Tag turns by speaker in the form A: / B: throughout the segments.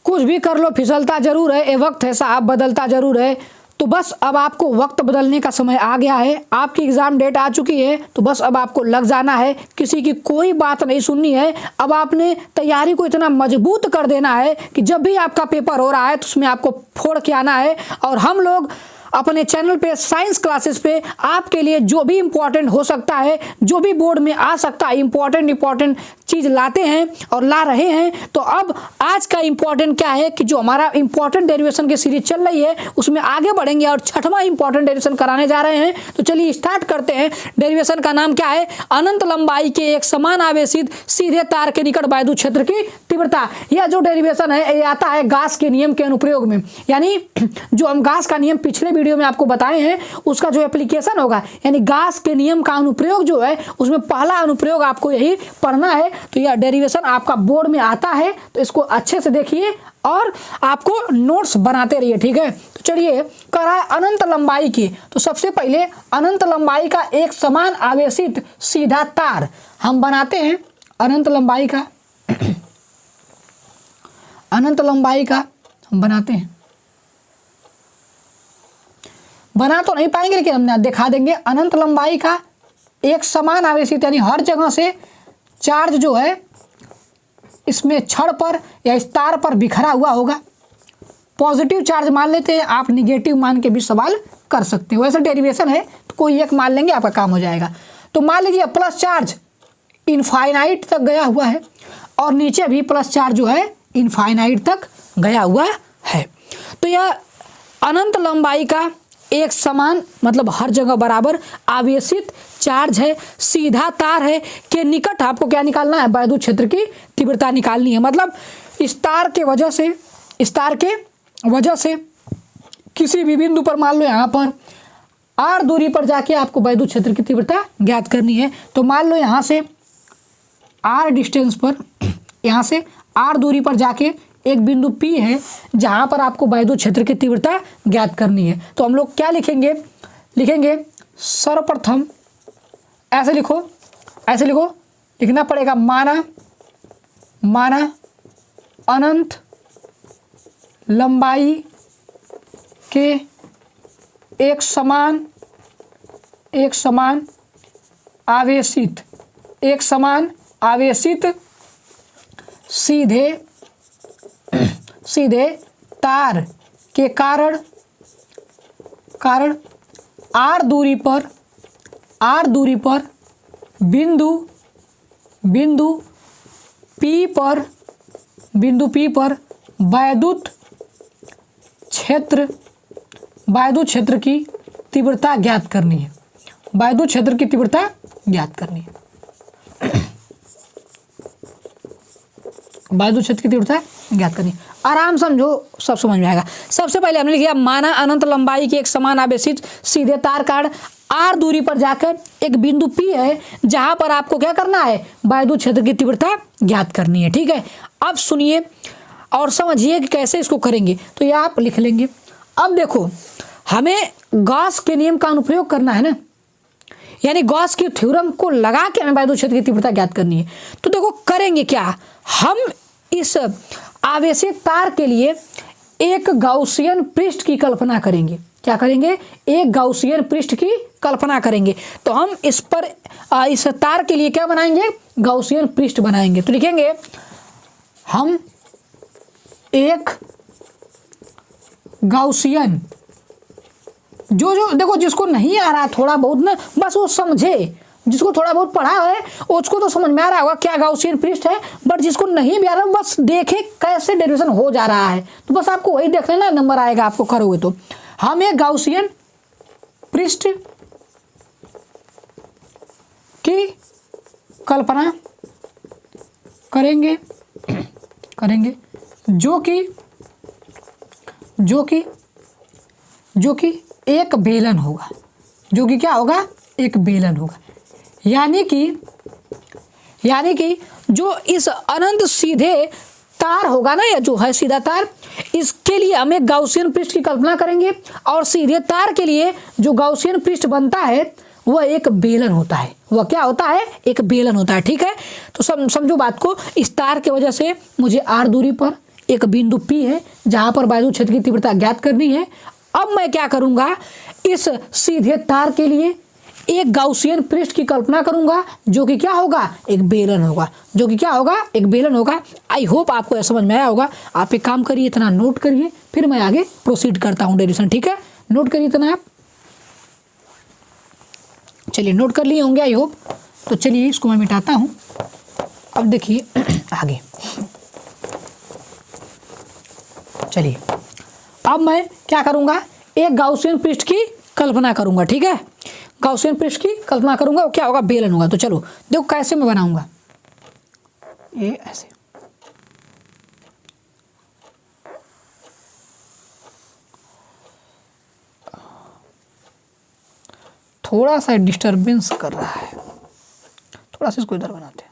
A: कुछ भी कर लो फिसलता जरूर है, ये वक्त है साहब बदलता जरूर है। तो बस अब आपको वक्त बदलने का समय आ गया है, आपकी एग्ज़ाम डेट आ चुकी है, तो बस अब आपको लग जाना है, किसी की कोई बात नहीं सुननी है। अब आपने तैयारी को इतना मजबूत कर देना है कि जब भी आपका पेपर हो रहा है तो उसमें आपको फोड़ के आना है। और हम लोग अपने चैनल पे साइंस क्लासेस पे आपके लिए जो भी इम्पोर्टेंट हो सकता है, जो भी बोर्ड में आ सकता है, इम्पोर्टेंट चीज़ लाते हैं और ला रहे हैं। तो अब आज का इम्पोर्टेंट क्या है कि जो हमारा इम्पोर्टेंट डेरिवेशन की सीरीज चल रही है उसमें आगे बढ़ेंगे और छठवां इम्पोर्टेंट डेरिवेशन कराने जा रहे हैं। तो चलिए स्टार्ट करते हैं। डेरिवेशन का नाम क्या है? अनंत लंबाई के एक समान आवेशित सीधे तार के निकट वायु क्षेत्र की तीव्रता। यह जो डेरिवेशन है ये आता है गास के नियम के अनुप्रयोग में, यानी जो हम गास का नियम पिछले वीडियो में आपको बताए हैं उसका जो एप्लीकेशन होगा, यानी गास के नियम का अनुप्रयोग जो है उसमें पहला अनुप्रयोग आपको यही पढ़ना है। तो यह डेरिवेशन आपका बोर्ड में आता है, तो इसको अच्छे से देखिए और आपको नोट्स बनाते रहिए, ठीक है। तो चलिए कह रहा है अनंत लंबाई की, तो सबसे पहले अनंत लंबाई का एक समान आवेशित सीधा तार हम बनाते हैं। अनंत लंबाई का अनंत लंबाई का हम बनाते हैं, बना तो नहीं पाएंगे लेकिन हम दिखा देंगे। अनंत लंबाई का एक समान आवेशित, यानी हर जगह से चार्ज जो है इसमें छड़ पर या इस तार पर बिखरा हुआ होगा। पॉजिटिव चार्ज मान लेते हैं, आप निगेटिव मान के भी सवाल कर सकते हो। वैसे डेरिवेशन है तो कोई एक मान लेंगे, आपका काम हो जाएगा। तो मान लीजिए प्लस चार्ज इनफाइनाइट तक गया हुआ है और नीचे भी प्लस चार्ज जो है इनफाइनाइट तक गया हुआ है। तो यह अनंत लंबाई का एक समान मतलब हर जगह बराबर आवेशित चार्ज है, सीधा तार है के निकट आपको क्या निकालना है? वायु क्षेत्र की तीव्रता निकालनी है। मतलब इस तार के वजह से किसी भी बिंदु पर, मान लो यहाँ पर r दूरी पर जाके आपको वायु क्षेत्र की तीव्रता ज्ञात करनी है। तो मान लो यहाँ से r डिस्टेंस पर, यहाँ से r दूरी पर जाके एक बिंदु P है जहाँ पर आपको वायु क्षेत्र की तीव्रता ज्ञात करनी है। तो हम लोग क्या लिखेंगे? सर्वप्रथम ऐसे लिखो, लिखना पड़ेगा माना अनंत लंबाई के एक समान आवेशित सीधे तार के कारण r दूरी पर बिंदु P पर वायु क्षेत्र की तीव्रता ज्ञात करनी है। वायु क्षेत्र की तीव्रता ज्ञात करनी है। वायु क्षेत्र की तीव्रता ज्ञात करनी है। आराम समझो, सब समझ में आएगा। सबसे पहले हमने लिखा माना अनंत लंबाई के एक समान आवेशित सीधे तार कारण r दूरी पर जाकर एक बिंदु P है जहां पर आपको क्या करना है? वायु क्षेत्र की तीव्रता ज्ञात करनी है, ठीक है। अब सुनिए और समझिए कि कैसे इसको करेंगे। तो ये आप लिख लेंगे। अब देखो हमें गॉस के नियम का अनुप्रयोग करना है ना, यानी गॉस की थ्योरम को लगा के हमें वायु क्षेत्र की तीव्रता ज्ञात करनी है। तो देखो करेंगे क्या, हम इस आवेशित तार के लिए एक गाउसियन पृष्ठ की कल्पना करेंगे। क्या करेंगे? एक गाउसियन पृष्ठ की कल्पना करेंगे। तो हम इस तार के लिए क्या बनाएंगे? गाउसियन पृष्ठ बनाएंगे। तो लिखेंगे हम एक गाउसियन, जो देखो जिसको नहीं आ रहा थोड़ा बहुत ना, बस वो समझे, जिसको थोड़ा बहुत पढ़ा है उसको तो समझ में आ रहा होगा क्या गाउसियन पृष्ठ है, बट जिसको नहीं भी आ रहा बस देखे कैसे डेरिवेशन हो जा रहा है। तो बस आपको वही देख लेना, नंबर आएगा आपको करोगे तो। हम एक गाउसियन पृष्ठ की कल्पना करेंगे जो कि एक बेलन होगा, जो कि क्या होगा? एक बेलन होगा। यानी कि जो इस अनंत सीधे तार होगा ना, या जो है सीधा तार, इसके लिए हम एक गाउसियन पृष्ठ की कल्पना करेंगे और सीधे तार के लिए जो गाउसियन पृष्ठ बनता है वह एक बेलन होता है। वह क्या होता है? एक बेलन होता है, ठीक है। तो समझो बात को, इस तार की वजह से मुझे r दूरी पर एक बिंदु P है जहां पर वायु क्षेत्र की तीव्रता ज्ञात करनी है। अब मैं क्या करूंगा, इस सीधे तार के लिए एक गाउसियन पृष्ठ की कल्पना करूंगा जो कि क्या होगा, एक बेलन होगा, जो कि क्या होगा, एक बेलन होगा। आई होप आपको यह समझ में आया होगा। आप एक काम करिए, इतना नोट करिए, फिर मैं आगे प्रोसीड करता हूं डेरिवेशन। ठीक है, नोट करिए इतना आप। चलिए नोट कर लिए होंगे आई होप। तो चलिए इसको मैं मिटाता हूं। अब देखिए आगे, चलिए अब मैं क्या करूंगा, एक गाउसियन पृष्ठ की कल्पना करूंगा। ठीक है, गाउसियन पृष्ठ की कल्पना करूंगा, वो क्या होगा, बेलन होगा। तो चलो देखो कैसे मैं बनाऊंगा, ये ऐसे, थोड़ा सा डिस्टरबेंस कर रहा है, थोड़ा सा इसको इधर बनाते हैं।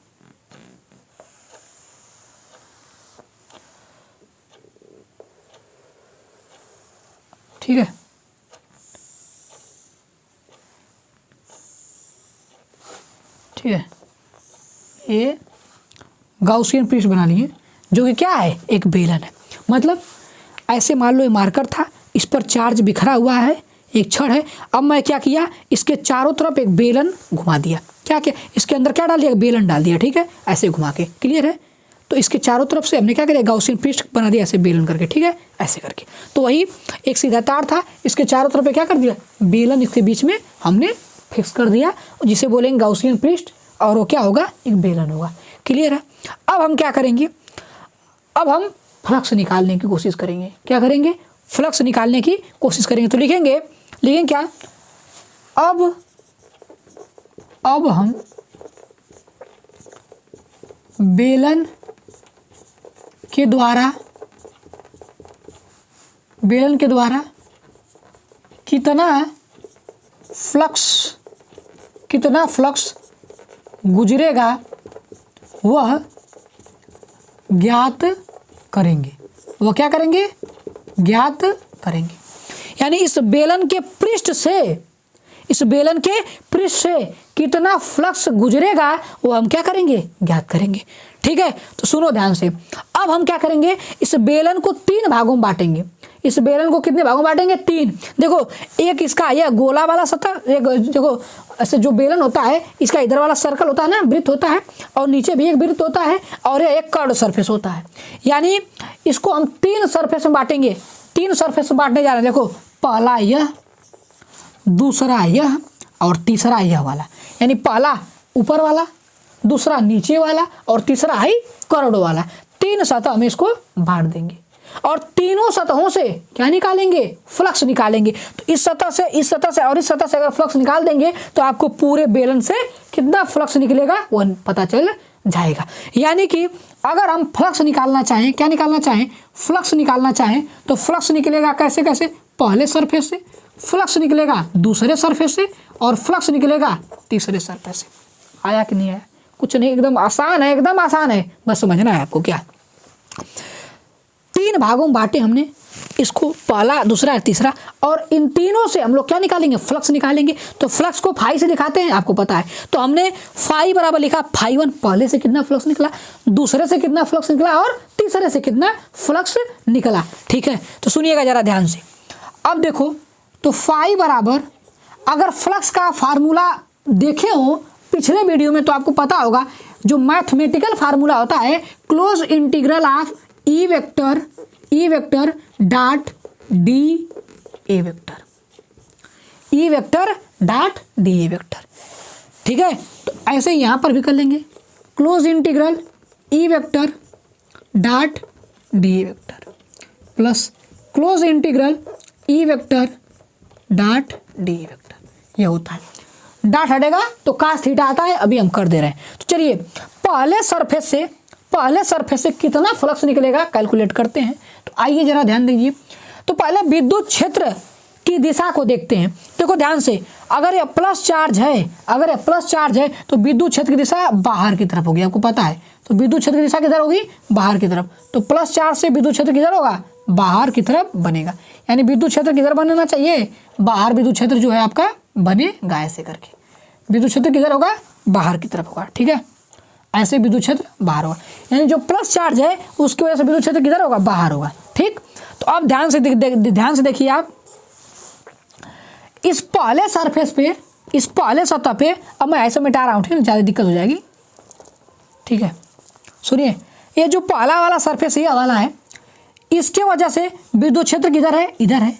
A: ठीक है, ठीक है, ये गाउसियन पृष्ठ बना लिए जो कि क्या है, एक बेलन है। मतलब ऐसे मान लो ये मार्कर था, इस पर चार्ज बिखरा हुआ है, एक छड़ है। अब मैं क्या किया, इसके चारों तरफ एक बेलन घुमा दिया। क्या क्या, इसके अंदर क्या डाल दिया, बेलन डाल दिया। ठीक है, ऐसे घुमा के, क्लियर है। तो इसके चारों तरफ से हमने क्या किया, गाउसियन पृष्ठ बना दिया ऐसे बेलन करके। ठीक है, ऐसे करके। तो वही एक सीधा तार था, इसके चारों तरफ क्या कर दिया, बेलन इसके बीच में हमने फिक्स कर दिया, जिसे बोलेंगे गाउसियन पृष्ठ, और वो क्या होगा, एक बेलन होगा। क्लियर है। अब हम क्या करेंगे, अब हम फ्लक्स निकालने की कोशिश करेंगे। क्या करेंगे, फ्लक्स निकालने की कोशिश करेंगे। तो लिखेंगे क्या, अब हम बेलन के द्वारा कितना फ्लक्स गुजरेगा वह ज्ञात करेंगे। वह क्या करेंगे, ज्ञात करेंगे। यानी इस बेलन के पृष्ठ से कितना फ्लक्स गुजरेगा वो हम क्या करेंगे, ज्ञात करेंगे। ठीक है, तो सुनो ध्यान से। अब हम क्या करेंगे, इस बेलन को 3 भागों में बांटेंगे। इस बेलन को कितने भागों में बांटेंगे, 3। देखो, एक इसका यह गोला वाला सतह, एक देखो ऐसे जो बेलन होता है, इसका इधर वाला सर्कल होता है ना, वृत्त होता है, और नीचे भी एक वृत्त होता है, और यह एक कर्व सरफेस होता है। यानी इसको हम 3 सरफेस में बांटेंगे। 3 सरफेस में बांटने जा रहे हैं। देखो, पहला यह, दूसरा यह, और तीसरा यह वाला। यानी पहला ऊपर वाला, दूसरा नीचे वाला, और तीसरा है कर्व वाला। 3 सतह हम इसको बांट देंगे, और तीनों सतहों से क्या निकालेंगे, फ्लक्स निकालेंगे। तो इस सतह से, इस सतह से और इस सतह से अगर फ्लक्स निकाल देंगे तो आपको पूरे बेलन से कितना फ्लक्स निकलेगा वो पता चल जाएगा। यानी कि अगर हम फ्लक्स निकालना चाहें, क्या निकालना चाहें, फ्लक्स निकालना चाहें, तो फ्लक्स निकलेगा कैसे कैसे, पहले सरफेस से, फ्लक्स निकलेगा दूसरे सरफेस से, और फ्लक्स निकलेगा तीसरे सरफेस से। आया कि नहीं आया, कुछ नहीं, एकदम आसान है, एकदम आसान है, बस समझना है आपको। क्या 3 भागों में बांटे हमने इसको, पहला, दूसरा, तीसरा, और इन तीनों से हम लोग क्या निकालेंगे, फ्लक्स निकालेंगे। तो फ्लक्स को फाई से दिखाते हैं, आपको पता है। तो हमने फाई बराबर लिखा φ1, पहले से कितना फ्लक्स निकला, दूसरे से कितना फ्लक्स निकला, और तीसरे से कितना फ्लक्स निकला। ठीक है, तो सुनिएगा जरा ध्यान से। अब देखो, तो फाई बराबर, अगर फ्लक्स का फार्मूला देखे हो पिछले वीडियो में तो आपको पता होगा, जो मैथमेटिकल फार्मूला होता है, close integral of E vector dot D A vector, E vector dot D A vector. ठीक है, तो ऐसे यहाँ पर भी कर लेंगे, close integral E vector dot D A vector plus close integral E vector dot D A vector. यह होता है, डॉट हटेगा तो कास थीटा आता है, अभी हम कर दे रहे हैं। तो चलिए पहले सरफेस से कितना फ्लक्स निकलेगा कैलकुलेट करते हैं। तो आइए जरा ध्यान दीजिए। तो पहले विद्युत क्षेत्र की दिशा को देखते हैं। देखो ध्यान से, अगर यह प्लस चार्ज है तो विद्युत क्षेत्र की दिशा बाहर की तरफ होगी, आपको पता है। तो विद्युत क्षेत्र की दिशा किधर होगी, बाहर की तरफ। तो प्लस चार्ज से विद्युत क्षेत्र किधर होगा, बाहर की तरफ बनेगा। यानी विद्युत क्षेत्र किधर बनना चाहिए, बाहर विद्युत क्षेत्र जो है आपका बनेगा ऐसे करके। विद्युत क्षेत्र किधर होगा, बाहर की तरफ होगा। ठीक है, ऐसे विद्युत क्षेत्र बाहर होगा, यानी जो प्लस चार्ज है उसकी वजह से विद्युत क्षेत्र किधर होगा, बाहर होगा। ठीक, तो अब ध्यान से देखिए आप इस पहले सरफेस पे, इस पहले सतह पे, अब मैं ऐसे मिटा रहा हूँ, ठीक है, ज़्यादा दिक्कत हो जाएगी। ठीक है, सुनिए, ये जो पहला वाला सरफेस ये वाला है, इसके वजह से विद्युत क्षेत्र किधर है, इधर है,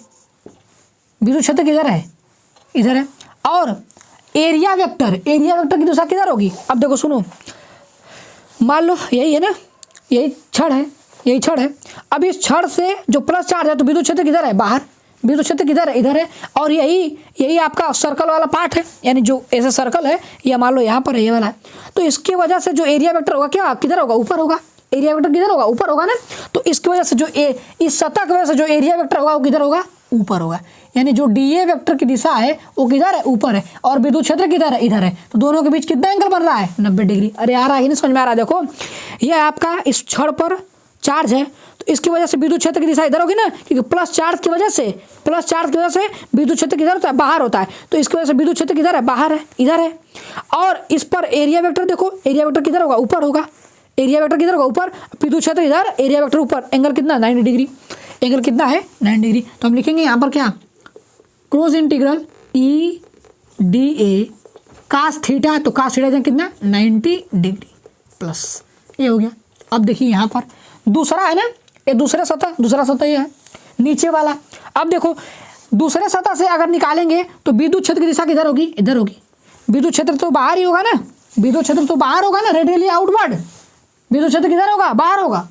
A: विद्युत क्षेत्र किधर है, इधर है। और एरिया वेक्टर की दिशा किधर होगी, अब देखो सुनो, मान लो यही है ना, यही छड़ है, यही छड़ है। अब इस छड़ से जो प्लस चार्ज है तो विद्युत क्षेत्र किधर है, बाहर, विद्युत क्षेत्र किधर है, इधर है। और यही आपका सर्कल वाला पार्ट है, यानी जो ऐसा सर्कल है या मान लो यहाँ पर है, ये वाला है, तो इसकी वजह से जो एरिया वेक्टर होगा क्या, किधर होगा, ऊपर होगा। एरिया वेक्टर किधर होगा, ऊपर होगा ना। तो इसकी वजह से जो इस सतह की वजह से जो एरिया वेक्टर होगा वो किधर होगा, ऊपर होगा। यानी जो डीए वेक्टर की दिशा है वो किधर है, ऊपर है, और विद्युत क्षेत्र किधर है, इधर है। तो दोनों के बीच कितना एंगल बन रहा है, 90 डिग्री। अरे आ रहा है, नहीं समझ में आ रहा है। देखो ये आपका इस छड़ पर चार्ज है, तो इसकी वजह से विद्युत क्षेत्र की दिशा इधर होगी ना, क्योंकि प्लस चार्ज की वजह से विद्युत क्षेत्र किधर होता है, बाहर होता है। तो इसकी वजह से विद्युत क्षेत्र किधर है, बाहर है, इधर है। और इस पर एरिया वेक्टर देखो, एरिया वेक्टर किधर होगा, ऊपर होगा। एरिया वेक्टर किधर होगा, ऊपर, विद्युत क्षेत्र इधर, एरिया वेक्टर ऊपर। एंगल कितना, 90 डिग्री। एंगल कितना है, 90 डिग्री। तो हम लिखेंगे यहाँ पर क्या, close integral e d a cos theta, तो कास थीटा कितना, 90 डिग्री प्लस, ये हो गया। अब देखिए यहाँ पर दूसरा है ना, ये दूसरा सतह ये है नीचे वाला। अब देखो दूसरे सतह से अगर निकालेंगे तो विद्युत क्षेत्र की दिशा किधर होगी, इधर होगी। विद्युत क्षेत्र तो बाहर ही होगा ना, विद्युत क्षेत्र तो बाहर होगा ना, रेडियली आउटवर्ड। विद्युत क्षेत्र किधर होगा, बाहर होगा।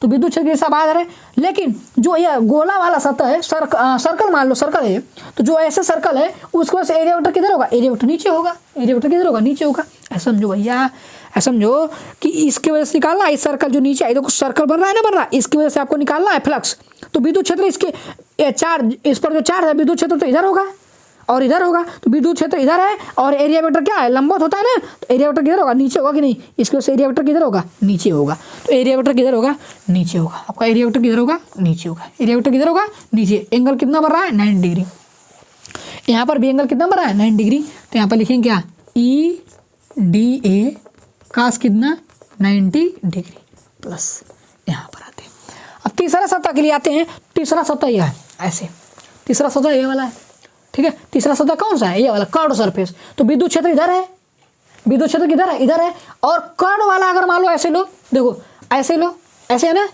A: तो विद्युत क्षेत्र की दिशा बाहर है। लेकिन जो ये गोला वाला सतह है, सर्कल मान लो, सर्कल है, तो जो ऐसे सर्कल है उसकी वजह से एरिया वेक्टर किधर होगा, एरिया वेक्टर नीचे होगा। एरिया वेक्टर किधर होगा, नीचे होगा। ऐसा समझो भैया, ऐसा समझो कि इसकी वजह से निकालना है, इस सर्कल जो नीचे है, देखो सर्कल बन रहा है ना, बन रहा है, इसकी वजह से आपको निकालना है फ्लक्स। तो विद्युत क्षेत्र इसके चार्ज, इस पर जो चार्ज है विद्युत क्षेत्र तो इधर होगा और इधर होगा। तो विद्युत क्षेत्र इधर है और एरिया वेक्टर क्या है, लंबवत होता है ना, तो एरिया वेक्टर किधर होगा, नीचे होगा कि नहीं। इसकी वजह से एरिया वेक्टर किधर होगा, नीचे होगा। तो एरिया वेक्टर किधर होगा, नीचे होगा। आपका एरिया वेक्टर किधर होगा, नीचे होगा। एरिया वेक्टर किधर होगा, नीचे। एंगल कितना बन रहा है, 90 डिग्री। यहाँ पर भी एंगल कितना बन रहा है, 90 डिग्री। तो यहाँ पर लिखेंगे क्या, ई डी ए कास कितना, 90 डिग्री प्लस। यहाँ पर आते हैं। अब तीसरा सतह के लिए आते हैं। तीसरा सतह यह है, ऐसे तीसरा सतह ये वाला है। ठीक है, तीसरा सतह कौन सा है, ये वाला कर्व सरफेस। तो विद्युत क्षेत्र इधर है, विद्युत क्षेत्र किधर है, इधर है। और कर्व वाला अगर मान लो ऐसे लो, देखो ऐसे लो, ऐसे है ना।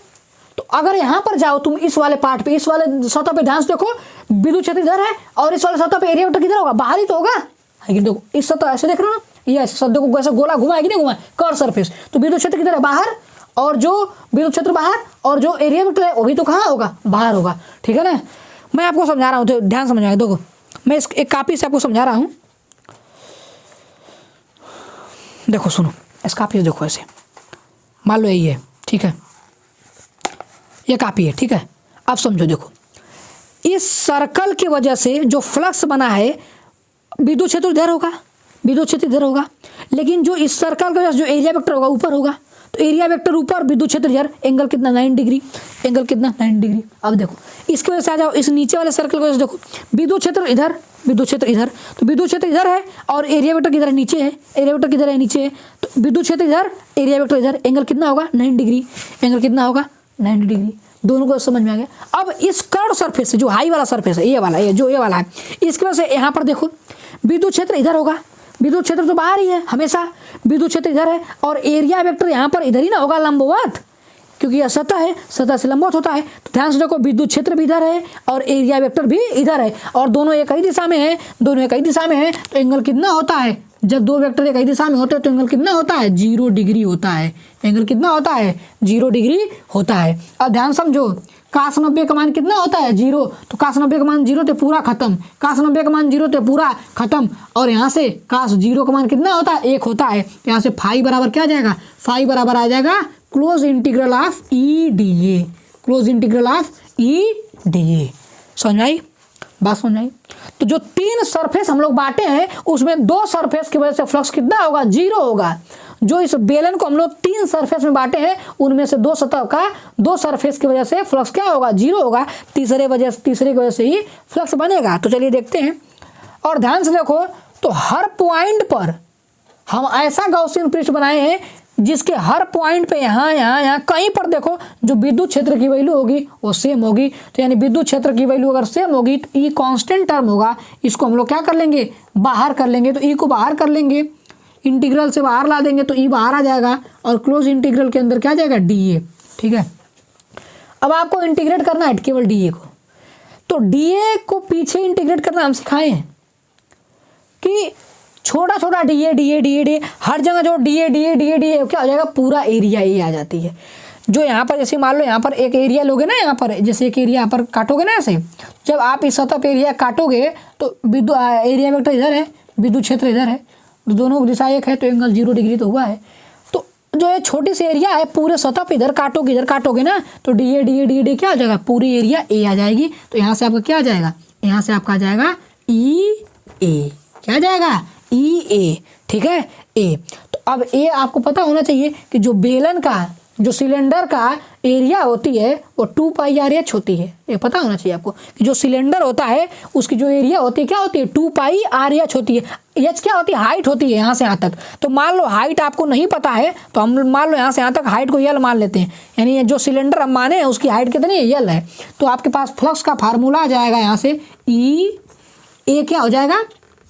A: तो अगर यहाँ पर जाओ तुम इस वाले पार्ट पे, इस वाले सतह पे ध्यान से देखो, विद्युत क्षेत्र इधर है और इस वाले सतह पे एरिया वेक्टर किधर होगा, बाहर ही तो होगा। लेकिन देखो इस सतह ऐसे देख रहे हो ना, ये ऐसे सतह को ऐसे गोला घुमाएगी, नहीं घुमाए, कर्व सरफेस। तो विद्युत क्षेत्र किधर है, बाहर, और जो विद्युत क्षेत्र बाहर और जो एरिया वेक्टर है वो भी तो कहाँ होगा, बाहर होगा। ठीक है ना, मैं आपको समझा रहा हूँ, तो ध्यान समझाएं। देखो मैं इस एक कॉपी से आपको समझा रहा हूँ, देखो सुनो, इस कॉपी से देखो, ऐसे मान लो यही है, ठीक है, ये कॉपी है, ठीक है। अब समझो, देखो इस सर्कल की वजह से जो फ्लक्स बना है, विद्युत क्षेत्र इधर होगा, विद्युत क्षेत्र इधर होगा। लेकिन जो इस सर्कल की वजह से जो एरिया वेक्टर होगा ऊपर होगा। तो एरिया वेक्टर ऊपर, विद्युत क्षेत्र इधर। एंगल कितना, 90 डिग्री। एंगल कितना, 90 डिग्री। अब देखो इसकी वजह से आ जाओ, इस नीचे वाले सर्कल की वजह से देखो, विद्युत क्षेत्र इधर, विद्युत क्षेत्र इधर। तो विद्युत क्षेत्र इधर है और एरिया वेक्टर किधर है, नीचे है। एरिया वेक्टर किधर है, नीचे है। तो विद्युत क्षेत्र इधर, एरिया वेक्टर इधर। एंगल कितना होगा, 90 डिग्री। एंगल कितना होगा, 90 डिग्री। दोनों को समझ में आ गया। अब इस कर्व सरफेस से, जो हाई वाला सरफेस है, ये वाला, ये जो ये वाला है, इसकी वजह से यहाँ पर देखो विद्युत क्षेत्र इधर होगा। विद्युत क्षेत्र तो बाहर ही है हमेशा, विद्युत क्षेत्र इधर है और एरिया वेक्टर यहाँ पर इधर ही ना होगा, लंबवत, क्योंकि यह सतह है, सतह से लंबवत होता है। तो ध्यान से देखो, विद्युत क्षेत्र भी इधर है और एरिया वेक्टर भी इधर है और दोनों एक ही दिशा में है, दोनों एक ही दिशा में है। तो एंगल कितना होता है, जब दो वेक्टर एक ही दिशा में होते हैं तो एंगल कितना होता है, 0 डिग्री होता है। एंगल कितना होता है, 0 डिग्री होता है। अब ध्यान समझो, काश 90 का मान कितना होता है, 0। तो काश 90 का मान 0 तो पूरा खत्म, काश 90 का मान 0 तो पूरा खत्म। और यहाँ से काश 0 का मान कितना होता है, 1 होता है। यहाँ से फाई बराबर क्या आ जाएगा, फाई बराबर आ जाएगा close integral of E d A. Close integral of E d ए। समझ आई बात, समझ आई। तो जो 3 सरफेस हम लोग बांटे हैं उसमें 2 सरफेस की वजह से फ्लक्स कितना होगा, 0 होगा। जो इस बेलन को हम लोग 3 सरफेस में बांटे हैं उनमें से 2 सतह का 2 सरफेस की वजह से फ्लक्स क्या होगा, 0 होगा। तीसरे की वजह से ही फ्लक्स बनेगा। तो चलिए देखते हैं और ध्यान से देखो। तो हर पॉइंट पर हम ऐसा गॉसियन पृष्ठ बनाए हैं जिसके हर पॉइंट पे यहाँ यहाँ यहाँ कहीं पर देखो जो विद्युत क्षेत्र की वैल्यू होगी वो सेम होगी। तो यानी विद्युत क्षेत्र की वैल्यू अगर सेम होगी तो ई कांस्टेंट टर्म होगा, इसको हम लोग क्या कर लेंगे, बाहर कर लेंगे। तो ई को बाहर कर लेंगे, इंटीग्रल से बाहर ला देंगे तो ई बाहर आ जाएगा और क्लोज इंटीग्रल के अंदर क्या आ जाएगा, डी ए। ठीक है, अब आपको इंटीग्रेट करना है केवल डी ए को। तो डी ए को पीछे इंटीग्रेट करना हम सिखाए हैं कि छोटा छोटा डी ए हर जगह जो डी ए क्या हो जाएगा, पूरा एरिया ए आ जाती है। जो यहाँ पर जैसे मान लो यहाँ पर एक एरिया लोगे ना, यहाँ पर जैसे एक एरिया यहाँ पर काटोगे ना, ऐसे जब आप इस सतह पे एरिया काटोगे तो विद्युत एरिया वेक्टर इधर है, विद्युत क्षेत्र इधर है, दोनों दिशा एक है तो एंगल 0 डिग्री तो हुआ है। तो जो ये छोटी सी एरिया है पूरे सतह पे इधर काटोगे ना तो डी ए क्या हो जाएगा, पूरी एरिया ए आ जाएगी। तो यहाँ से आपका क्या आ जाएगा, यहाँ से आपका आ जाएगा ई ए, क्या आ जाएगा, ई ए। ठीक है, ए। तो अब ए आपको पता होना चाहिए कि जो बेलन का, जो सिलेंडर का एरिया होती है वो 2 पाई आर एच होती है। ये पता होना चाहिए आपको कि जो सिलेंडर होता है उसकी जो एरिया होती है क्या होती है, 2 पाई आर एच होती है। एच क्या होती है, हाइट होती है यहाँ से यहाँ तक। तो मान लो हाइट आपको नहीं पता है तो हम मान लो यहाँ से यहाँ तक हाइट को यल मान लेते हैं, यानी जो सिलेंडर हम माने हैं उसकी हाइट कितनी है, यल है। तो आपके पास फ्लक्स का फार्मूला आ जाएगा यहाँ से, ई ए क्या हो जाएगा,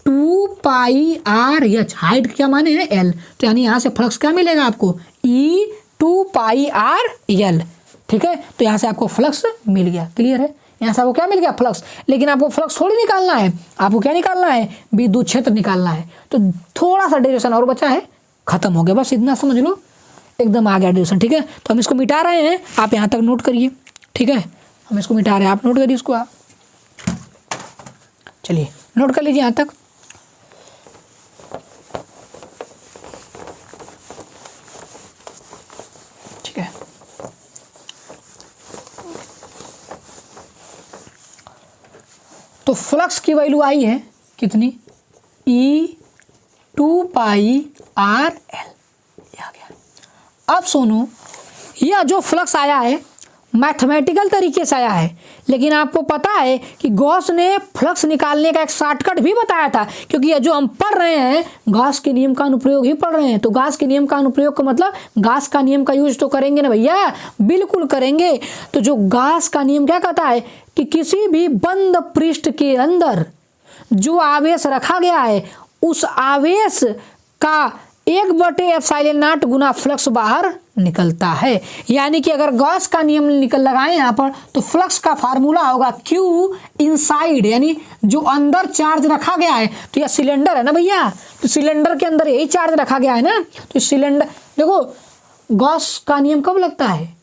A: 2 पाई आर एच, हाइट क्या माने हैं, एल। तो यानी यहाँ से फ्लक्स क्या मिलेगा आपको, ई 2 पाई आर एल। ठीक है, तो यहाँ से आपको फ्लक्स मिल गया। क्लियर है, यहाँ से आपको क्या मिल गया, फ्लक्स। लेकिन आपको फ्लक्स थोड़ी निकालना है, आपको क्या निकालना है, विद्युत क्षेत्र निकालना है। तो थोड़ा सा डेरिवेशन और बचा है, खत्म हो गया, बस इतना समझ लो, एकदम आ गया डेरिवेशन। ठीक है, तो हम इसको मिटा रहे हैं, आप यहाँ तक नोट करिए। ठीक है, हम इसको मिटा रहे हैं, आप नोट करिए इसको। आप चलिए नोट कर लीजिए यहाँ तक। ठीक है, तो फ्लक्स की वैल्यू आई है कितनी, ई 2 पाई आर एल, आ गया। अब सुनो, यह जो फ्लक्स आया है मैथमेटिकल तरीके से आया है, लेकिन आपको पता है कि गॉस ने फ्लक्स निकालने का एक शॉर्टकट भी बताया था। क्योंकि ये जो हम पढ़ रहे हैं गॉस के नियम का अनुप्रयोग ही पढ़ रहे हैं। तो गॉस के नियम का अनुप्रयोग का मतलब गॉस का नियम का यूज तो करेंगे ना भैया, बिल्कुल करेंगे। तो जो गॉस का नियम क्या कहता है कि किसी भी बंद पृष्ठ के अंदर जो आवेश रखा गया है उस आवेश का 1/ε0 गुना फ्लक्स बाहर निकलता है। यानी कि अगर गॉस का नियम लगाएं यहाँ पर तो फ्लक्स का फार्मूला होगा Q इनसाइड, यानी जो अंदर चार्ज रखा गया है। तो यह सिलेंडर है ना भैया, तो सिलेंडर के अंदर यही चार्ज रखा गया है ना। तो सिलेंडर देखो, गॉस का नियम कब लगता है,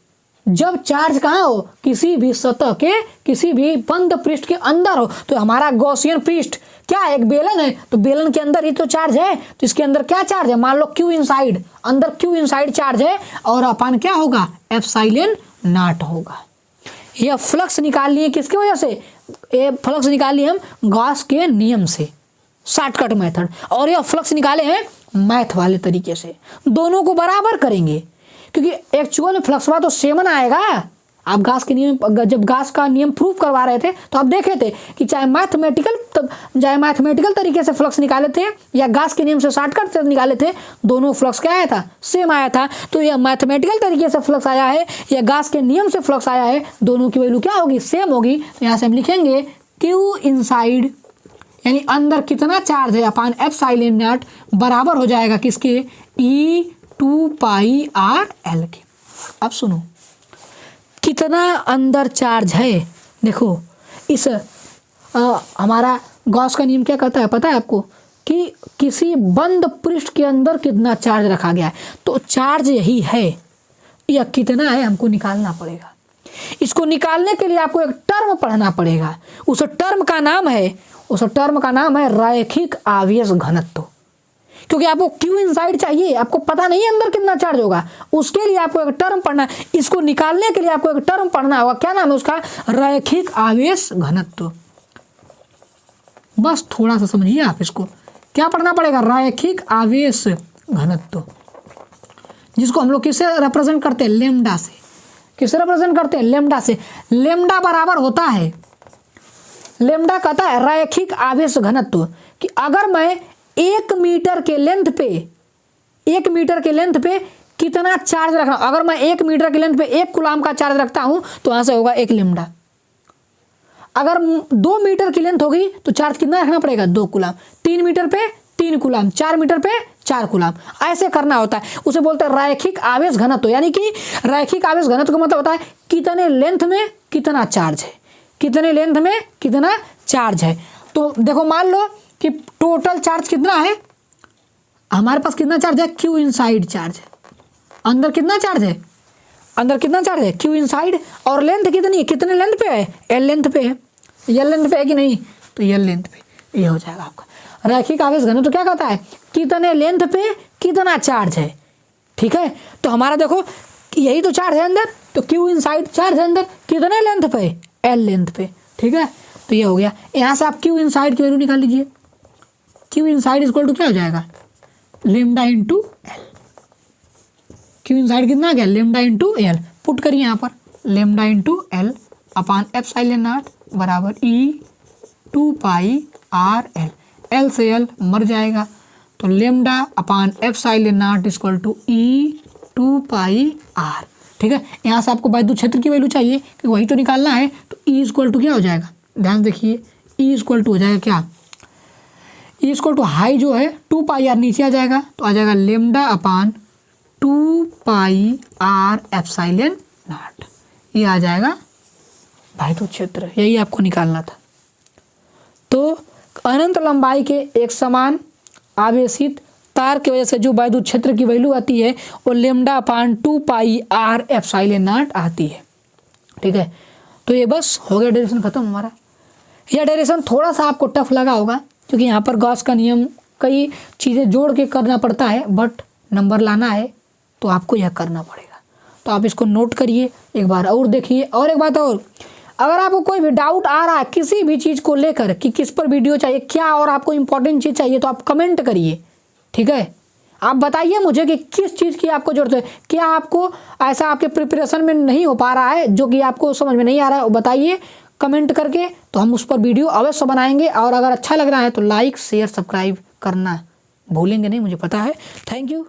A: जब चार्ज कहाँ हो, किसी भी सतह के किसी भी बंद पृष्ठ के अंदर हो। तो हमारा गॉसियन पृष्ठ क्या है, एक बेलन है, तो बेलन के अंदर ही तो चार्ज है। तो इसके अंदर क्या चार्ज है, मान लो Q इनसाइड, अंदर Q इनसाइड चार्ज है और अपन क्या होगा, ε0 होगा। यह फ्लक्स निकाल लिए किसकी वजह से, ये फ्लक्स निकाल लिए हम गॉस के नियम से, शॉर्टकट मेथड। और यह फ्लक्स निकाले हैं मैथ वाले तरीके से, दोनों को बराबर करेंगे। क्योंकि एक्चुअल में फ्लक्स तो सेम आएगा। आप गॉस के नियम, जब गॉस का नियम प्रूव करवा रहे थे तो आप देखे थे कि चाहे मैथमेटिकल तरीके से फ्लक्स निकाले थे या गॉस के नियम से शॉर्टकट से निकाले थे, दोनों फ्लक्स क्या आया था, सेम आया था। तो यह मैथमेटिकल तरीके से फ्लक्स आया है या गॉस के नियम से फ्लक्स आया है, दोनों की वैल्यू क्या होगी, सेम होगी। तो यहाँ से हम लिखेंगे Q इनसाइड, यानी अंदर कितना चार्ज है, अपान ε0 बराबर हो जाएगा किसके, ई 2 पाई आर एल के। अब सुनो कितना अंदर चार्ज है, देखो इस हमारा गॉस का नियम क्या कहता है पता है आपको, कि किसी बंद पृष्ठ के अंदर कितना चार्ज रखा गया है। तो चार्ज यही है, यह कितना है हमको निकालना पड़ेगा। इसको निकालने के लिए आपको एक टर्म पढ़ना पड़ेगा, उस टर्म का नाम है रैखिक आवेश घनत्व। क्योंकि आपको Q इनसाइड चाहिए, आपको पता नहीं है अंदर कितना चार्ज होगा, उसके लिए आपको एक टर्म पढ़ना है। इसको निकालने के लिए आपको एक टर्म पढ़ना होगा, क्या नाम है उसका, रैखिक आवेश घनत्व। बस थोड़ा सा समझिए आप इसको, क्या पढ़ना पड़ेगा, रैखिक आवेश घनत्व, जिसको हम लोग किससे रिप्रेजेंट करते हैं, लेमडा से। किससे रिप्रेजेंट करते हैं, लेमडा से। लेमडा बराबर होता है, लेमडा कहता है रैखिक आवेश घनत्व, कि अगर मैं 1 मीटर के लेंथ पे कितना चार्ज रखना। अगर मैं 1 मीटर की लेंथ पे 1 कूलाम का चार्ज रखता हूं तो यहाँ से होगा 1 लैम्डा। अगर 2 मीटर की लेंथ होगी तो चार्ज कितना रखना पड़ेगा, 2 कूलाम। 3 मीटर पे 3 कूलाम, 4 मीटर पे 4 कूलाम, ऐसे करना होता है। उसे बोलते हैं रैखिक आवेश घनत्व। यानी कि रैखिक आवेश घनत्व का मतलब होता है कितने लेंथ में कितना चार्ज है, कितने लेंथ में कितना चार्ज है। तो देखो मान लो कि टोटल चार्ज कितना है, हमारे पास कितना चार्ज है, क्यू इनसाइड चार्ज है। अंदर कितना चार्ज है, अंदर कितना चार्ज है, क्यू इनसाइड। और लेंथ कितनी है, कितने लेंथ पे है, एल लेंथ पे है। एल लेंथ पे है कि नहीं, तो एल लेंथ पे, ये हो जाएगा आपका रैखिक आवेश घनत्व। तो क्या कहता है, कितने लेंथ पे कितना चार्ज है। ठीक है, तो हमारा देखो यही तो चार्ज है अंदर, तो क्यू इनसाइड चार्ज है अंदर कितने लेंथ पे, एल लेंथ पे। ठीक है, तो ये हो गया। यहाँ से आप क्यू इनसाइड की वैल्यू निकाल लीजिए। क्यू इनसाइड इक्वल टू क्या हो जाएगा, lambda into L. Q inside कितना आ गया, लेमडा इंटू एल। पुट करिए यहाँ पर, lambda into L upon epsilon naught बराबर E 2 pi R L. L से एल मर जाएगा, तो lambda upon epsilon naught equal to E 2 pi R. ठीक है, यहाँ से आपको वैद्युत क्षेत्र की वैल्यू चाहिए कि वही तो निकालना है। तो ई इक्वल टू क्या हो जाएगा, ध्यान देखिए, ई इक्वल टू हो जाएगा क्या, ई इक्वल टू हाई जो है 2 पाई आर नीचे आ जाएगा, तो आ जाएगा lambda upon 2 pi R epsilon naught. ये आ जाएगा वैद्युत क्षेत्र, यही आपको निकालना था। तो अनंत लंबाई के एक समान आवेशित तार की वजह से जो वैद्युत क्षेत्र की वैल्यू आती है वो lambda upon 2 pi R epsilon naught आती है। ठीक है, तो ये बस हो गया, डेरिवेशन खत्म हमारा। यह डेरिवेशन थोड़ा सा आपको टफ लगा होगा क्योंकि यहाँ पर गॉस का नियम, कई चीज़ें जोड़ के करना पड़ता है, बट नंबर लाना है तो आपको यह करना पड़ेगा। तो आप इसको नोट करिए, एक बार और देखिए। और एक बात और, अगर आपको कोई भी डाउट आ रहा है किसी भी चीज़ को लेकर कि किस पर वीडियो चाहिए, क्या और आपको इंपॉर्टेंट चीज़ चाहिए, तो आप कमेंट करिए। ठीक है, आप बताइए मुझे कि किस चीज़ की आपको जरूरत है। क्या आपको ऐसा आपके प्रिपरेशन में नहीं हो पा रहा है जो कि आपको समझ में नहीं आ रहा है, वो बताइए कमेंट करके, तो हम उस पर वीडियो अवश्य बनाएंगे। और अगर अच्छा लग रहा है तो लाइक शेयर सब्सक्राइब करना भूलेंगे नहीं, मुझे पता है। Thank you.